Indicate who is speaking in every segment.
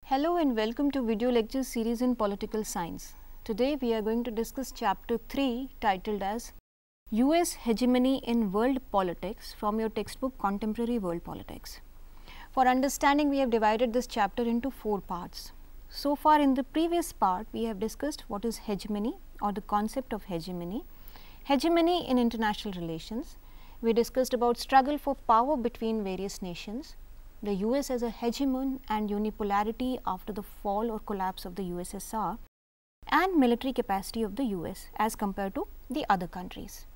Speaker 1: Hello and welcome to video lecture series in political science. Today we are going to discuss chapter 3 titled as US Hegemony in World Politics from your textbook Contemporary World Politics. For understanding, we have divided this chapter into 4 parts. So far in the previous part we have discussed what is hegemony or the concept of hegemony, hegemony in international relations. We discussed about struggle for power between various nations, the US as a hegemon and unipolarity after the fall or collapse of the USSR, and military capacity of the US as compared to the other countries.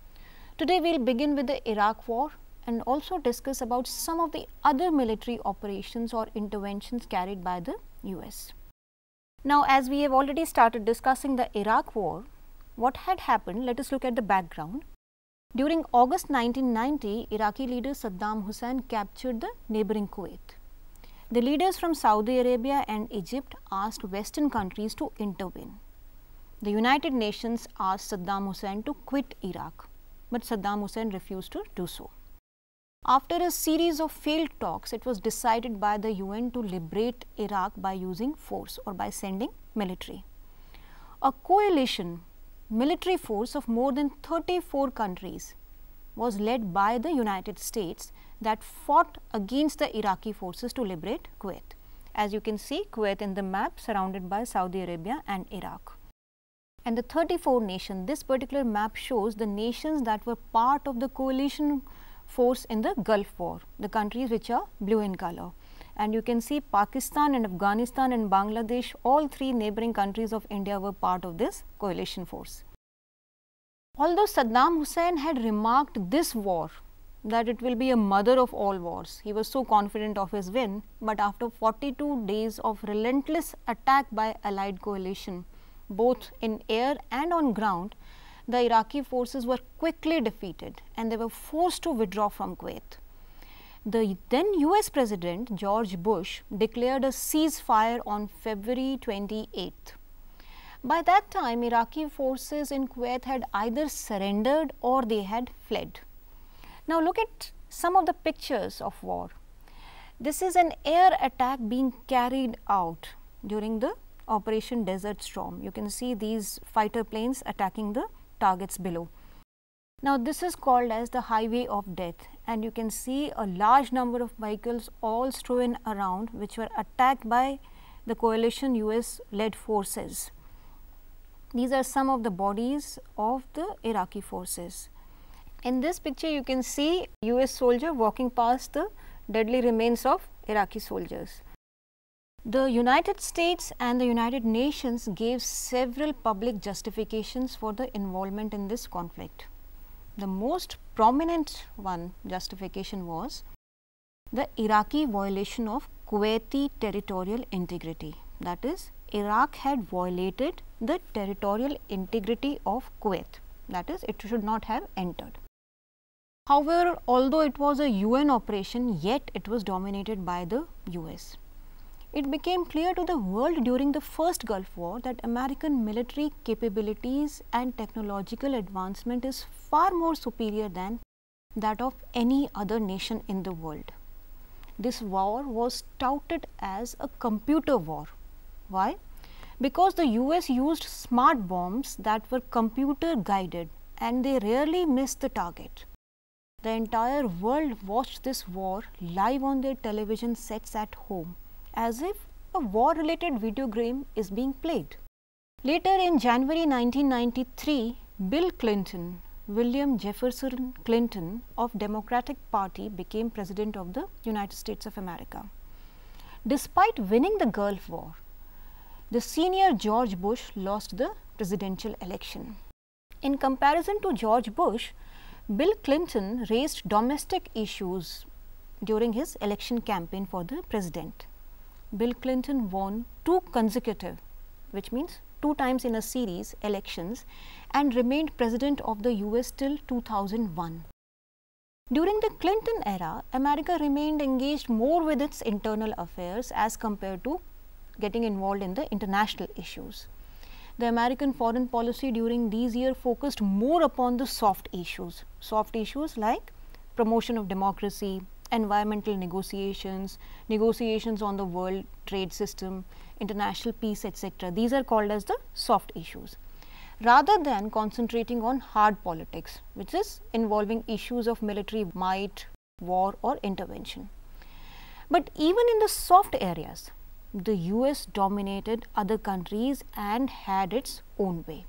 Speaker 1: Today we will begin with the Iraq war and also discuss about some of the other military operations or interventions carried by the US. Now, as we have already started discussing the Iraq war, what had happened, let us look at the background. During August 1990, Iraqi leader Saddam Hussein captured the neighboring Kuwait. The leaders from Saudi Arabia and Egypt asked Western countries to intervene. The United Nations asked Saddam Hussein to quit Iraq, but Saddam Hussein refused to do so. After a series of failed talks, it was decided by the UN to liberate Iraq by using force or by sending military. A coalition military force of more than 34 countries was led by the United States that fought against the Iraqi forces to liberate Kuwait. As you can see, Kuwait in the map surrounded by Saudi Arabia and Iraq. And the 34 nations, this particular map shows the nations that were part of the coalition force in the Gulf War, the countries which are blue in color. And you can see Pakistan and Afghanistan and Bangladesh, all 3 neighboring countries of India were part of this coalition force. Although Saddam Hussein had remarked this war that it will be a mother of all wars, he was so confident of his win, but after 42 days of relentless attack by allied coalition, both in air and on ground, the Iraqi forces were quickly defeated and they were forced to withdraw from Kuwait. The then US President George Bush declared a ceasefire on February 28th. By that time, Iraqi forces in Kuwait had either surrendered or they had fled. Now look at some of the pictures of war. This is an air attack being carried out during the Operation Desert Storm. You can see these fighter planes attacking the targets below. Now this is called as the highway of death, and you can see a large number of vehicles all strewn around which were attacked by the coalition US led forces. These are some of the bodies of the Iraqi forces. In this picture you can see US soldier walking past the deadly remains of Iraqi soldiers. The United States and the United Nations gave several public justifications for the involvement in this conflict. The most prominent justification was the Iraqi violation of Kuwaiti territorial integrity. That is, Iraq had violated the territorial integrity of Kuwait. That is, it should not have entered. However, although it was a UN operation, yet it was dominated by the US. It became clear to the world during the first Gulf War that American military capabilities and technological advancement is far more superior than that of any other nation in the world. This war was touted as a computer war. Why? Because the US used smart bombs that were computer guided and they rarely missed the target. The entire world watched this war live on their television sets at home, as if a war related video game is being played. Later in January 1993, Bill Clinton, William Jefferson Clinton of Democratic Party became President of the United States of America. Despite winning the Gulf War, the senior George Bush lost the presidential election. In comparison to George Bush, Bill Clinton raised domestic issues during his election campaign for the president. Bill Clinton won 2 consecutive, which means 2 times in a series, elections and remained president of the US till 2001. During the Clinton era, America remained engaged more with its internal affairs as compared to getting involved in the international issues. The American foreign policy during these years focused more upon the soft issues like promotion of democracy, environmental negotiations, negotiations on the world trade system, international peace, etc. These are called as the soft issues, rather than concentrating on hard politics, which is involving issues of military might, war or intervention. But even in the soft areas, the US dominated other countries and had its own way.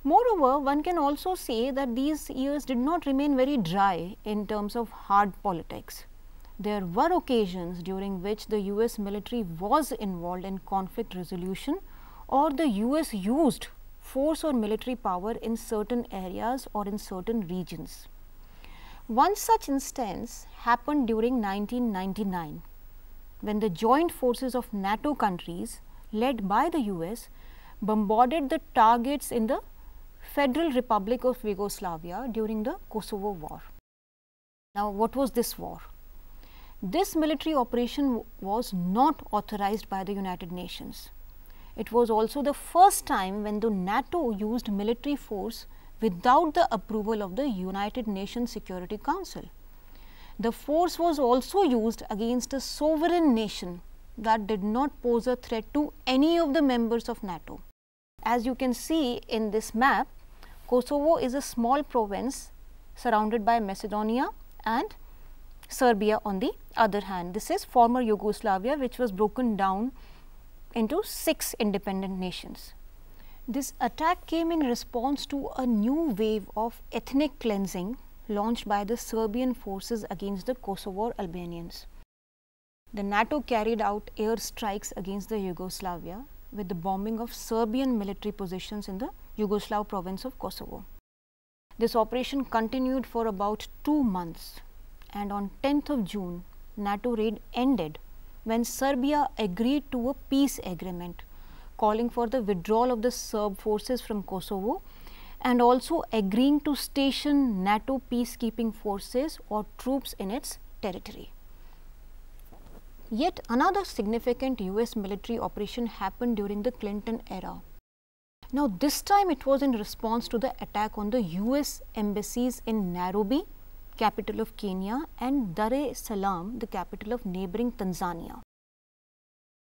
Speaker 1: Moreover, one can also say that these years did not remain very dry in terms of hard politics. There were occasions during which the US military was involved in conflict resolution, or the US used force or military power in certain areas or in certain regions. One such instance happened during 1999, when the joint forces of NATO countries led by the US bombarded the targets in the Federal Republic of Yugoslavia during the Kosovo War. Now, what was this war? This military operation was not authorized by the United Nations. It was also the first time when the NATO used military force without the approval of the United Nations Security Council. The force was also used against a sovereign nation that did not pose a threat to any of the members of NATO. As you can see in this map, Kosovo is a small province surrounded by Macedonia and Serbia on the other hand. This is former Yugoslavia, which was broken down into 6 independent nations. This attack came in response to a new wave of ethnic cleansing launched by the Serbian forces against the Kosovo Albanians. The NATO carried out air strikes against the Yugoslavia with the bombing of Serbian military positions in the Yugoslav province of Kosovo. This operation continued for about 2 months, and on 10th of June, NATO raid ended when Serbia agreed to a peace agreement calling for the withdrawal of the Serb forces from Kosovo and also agreeing to station NATO peacekeeping forces or troops in its territory. Yet another significant US military operation happened during the Clinton era. Now, this time it was in response to the attack on the US embassies in Nairobi, capital of Kenya, and Dar es Salaam, the capital of neighboring Tanzania.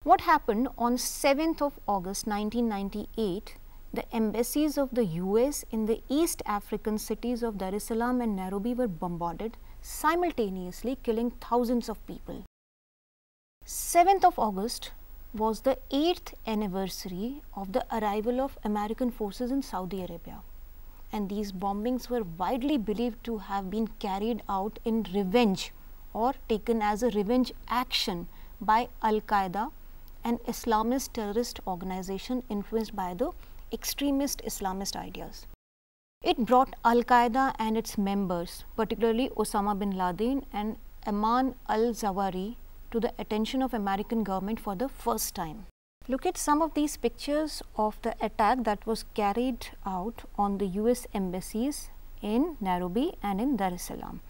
Speaker 1: What happened on 7th of August 1998, the embassies of the US in the East African cities of Dar es Salaam and Nairobi were bombarded, simultaneously killing thousands of people. 7th of August was the 8th anniversary of the arrival of American forces in Saudi Arabia, and these bombings were widely believed to have been carried out in revenge or taken as a revenge action by Al-Qaeda, an Islamist terrorist organization influenced by the extremist Islamist ideas. It brought Al-Qaeda and its members, particularly Osama bin Laden and Ayman al-Zawahiri, to the attention of American government for the first time. Look at some of these pictures of the attack that was carried out on the US embassies in Nairobi and in Dar es Salaam.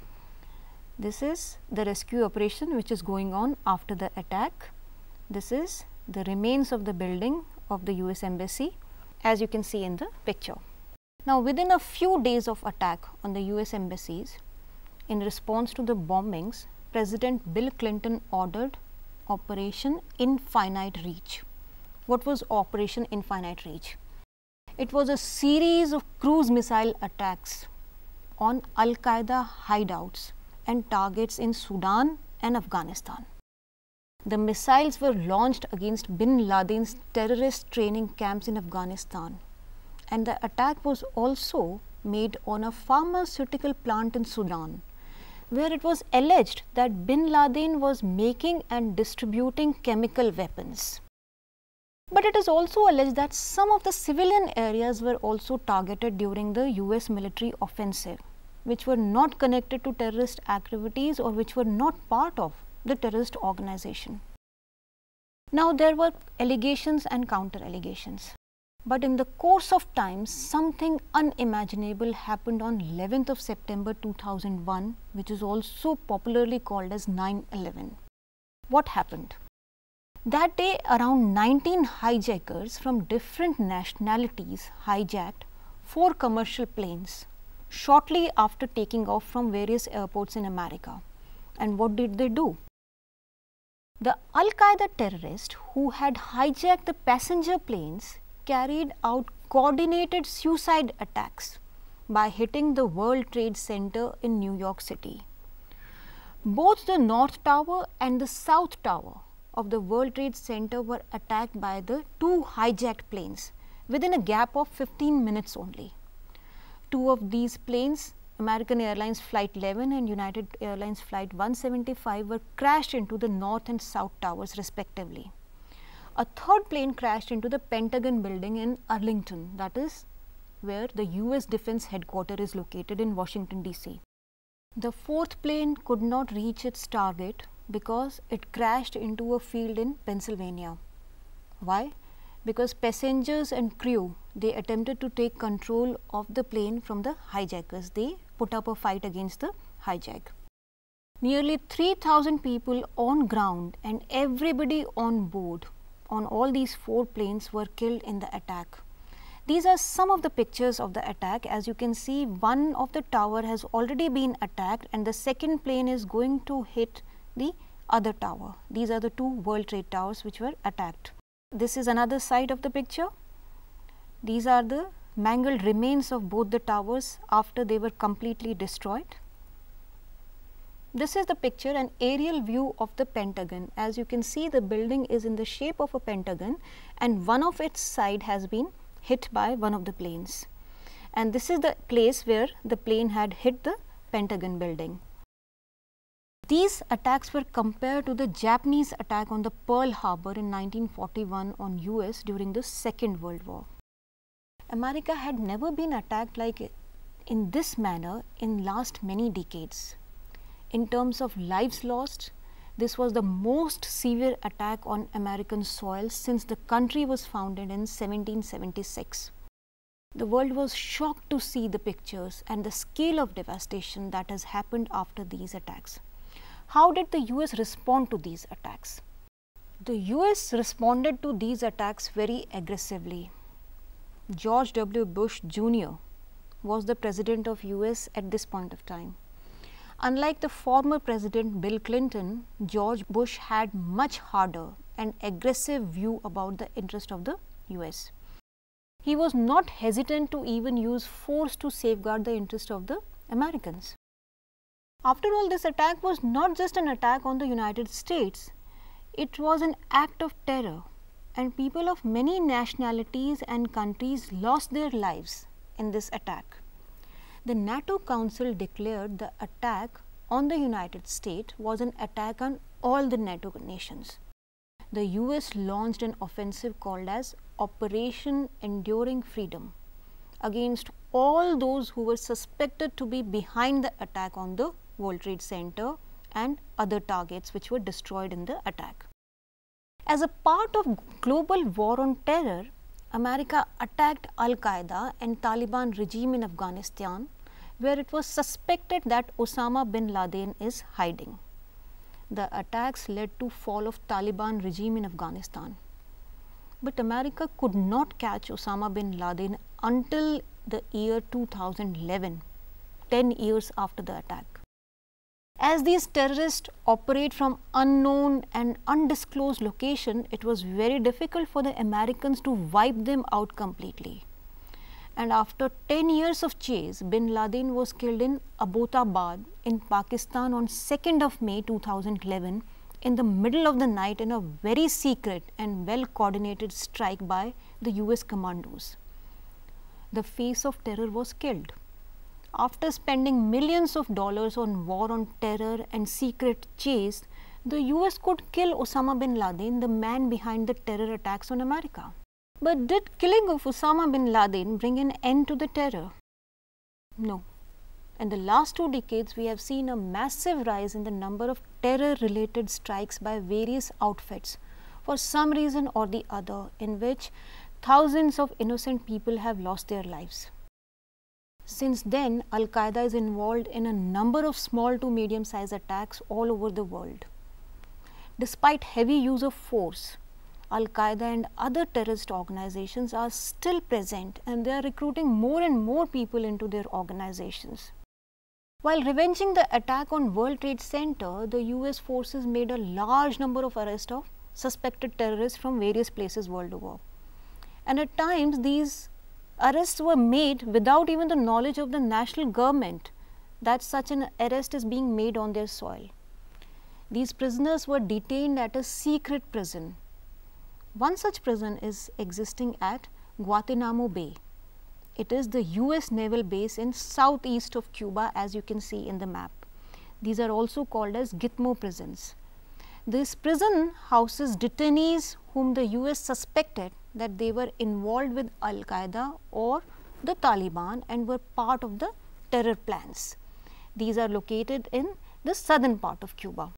Speaker 1: This is the rescue operation which is going on after the attack. This is the remains of the building of the US embassy, as you can see in the picture. Now, within a few days of attack on the US embassies, in response to the bombings, President Bill Clinton ordered Operation Infinite Reach. What was Operation Infinite Reach? It was a series of cruise missile attacks on Al-Qaeda hideouts and targets in Sudan and Afghanistan. The missiles were launched against bin Laden's terrorist training camps in Afghanistan, and the attack was also made on a pharmaceutical plant in Sudan, where it was alleged that bin Laden was making and distributing chemical weapons. But it is also alleged that some of the civilian areas were also targeted during the US military offensive, which were not connected to terrorist activities or which were not part of the terrorist organization. Now, there were allegations and counter allegations. But in the course of time, something unimaginable happened on 11th of September 2001, which is also popularly called as 9/11. What happened? That day, around 19 hijackers from different nationalities hijacked 4 commercial planes shortly after taking off from various airports in America. And what did they do? The Al-Qaeda terrorists who had hijacked the passenger planes carried out coordinated suicide attacks by hitting the World Trade Center in New York City. Both the North Tower and the South Tower of the World Trade Center were attacked by the two hijacked planes within a gap of 15 minutes only. Two of these planes, American Airlines Flight 11 and United Airlines Flight 175, were crashed into the North and South Towers respectively. A third plane crashed into the Pentagon building in Arlington, that is where the US Defense Headquarters is located in Washington DC. The fourth plane could not reach its target because it crashed into a field in Pennsylvania. Why? Because passengers and crew, they attempted to take control of the plane from the hijackers. They put up a fight against the hijack. Nearly 3,000 people on ground and everybody on board on all these four planes were killed in the attack. These are some of the pictures of the attack. As you can see, one of the tower has already been attacked and the second plane is going to hit the other tower. These are the two World Trade Towers which were attacked. This is another side of the picture. These are the mangled remains of both the towers after they were completely destroyed. This is the picture, an aerial view of the Pentagon. As you can see, the building is in the shape of a pentagon and one of its side has been hit by one of the planes. And this is the place where the plane had hit the Pentagon building. These attacks were compared to the Japanese attack on the Pearl Harbor in 1941 on US during the Second World War. America had never been attacked like in this manner in last many decades. In terms of lives lost, this was the most severe attack on American soil since the country was founded in 1776. The world was shocked to see the pictures and the scale of devastation that has happened after these attacks. How did the US respond to these attacks? The US responded to these attacks very aggressively. George W. Bush Jr. was the president of US at this point of time. Unlike the former president Bill Clinton, George Bush had much harder and aggressive view about the interest of the US. He was not hesitant to even use force to safeguard the interest of the Americans. After all, this attack was not just an attack on the United States, it was an act of terror, and people of many nationalities and countries lost their lives in this attack. The NATO Council declared the attack on the United States was an attack on all the NATO nations. The US launched an offensive called as Operation Enduring Freedom against all those who were suspected to be behind the attack on the World Trade Center and other targets which were destroyed in the attack. As a part of global war on terror, America attacked Al-Qaeda and Taliban regime in Afghanistan, where it was suspected that Osama bin Laden is hiding. The attacks led to fall of Taliban regime in Afghanistan. But America could not catch Osama bin Laden until the year 2011, 10 years after the attack. As these terrorists operate from unknown and undisclosed location, it was very difficult for the Americans to wipe them out completely. And after 10 years of chase, bin Laden was killed in Abbottabad in Pakistan on 2nd of May 2011 in the middle of the night in a very secret and well coordinated strike by the US commandos. The face of terror was killed. After spending millions of dollars on war on terror and secret chase, the US could kill Osama bin Laden, the man behind the terror attacks on America. But did killing of Osama bin Laden bring an end to the terror? No. In the last 2 decades, we have seen a massive rise in the number of terror-related strikes by various outfits for some reason or the other, in which thousands of innocent people have lost their lives. Since then, Al-Qaeda is involved in a number of small to medium-sized attacks all over the world. Despite heavy use of force, Al-Qaeda and other terrorist organizations are still present and they are recruiting more and more people into their organizations. While revenging the attack on World Trade Center, the US forces made a large number of arrests of suspected terrorists from various places world over. And at times these arrests were made without even the knowledge of the national government that such an arrest is being made on their soil. These prisoners were detained at a secret prison. One such prison is existing at Guantanamo Bay. It is the US naval base in southeast of Cuba, as you can see in the map. These are also called as Gitmo prisons. This prison houses detainees whom the US suspected that they were involved with Al-Qaeda or the Taliban and were part of the terror plans. These are located in the southern part of Cuba.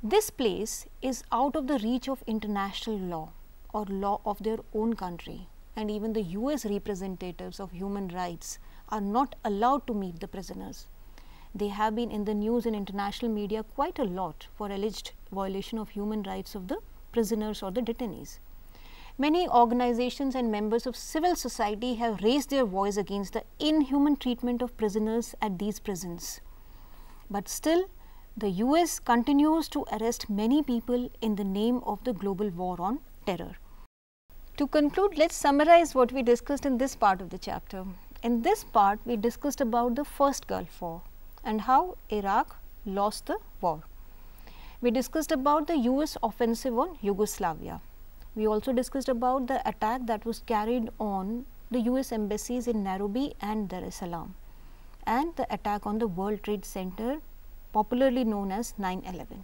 Speaker 1: This place is out of the reach of international law or law of their own country, and even the US representatives of human rights are not allowed to meet the prisoners. They have been in the news in international media quite a lot for alleged violation of human rights of the prisoners or the detainees. Many organizations and members of civil society have raised their voice against the inhuman treatment of prisoners at these prisons. But still, the US continues to arrest many people in the name of the global war on terror. To conclude, let's summarize what we discussed in this part of the chapter. In this part, we discussed about the first Gulf War and how Iraq lost the war. We discussed about the US offensive on Yugoslavia. We also discussed about the attack that was carried on the US embassies in Nairobi and Dar es Salaam, and the attack on the World Trade Center, popularly known as 9/11.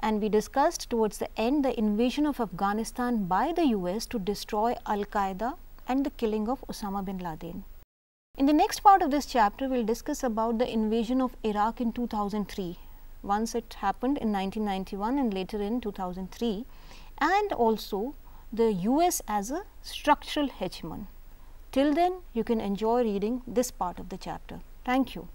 Speaker 1: And we discussed towards the end the invasion of Afghanistan by the US to destroy Al-Qaeda and the killing of Osama bin Laden. In the next part of this chapter, we will discuss about the invasion of Iraq in 2003, once it happened in 1991 and later in 2003, and also the US as a structural hegemon. Till then, you can enjoy reading this part of the chapter. Thank you.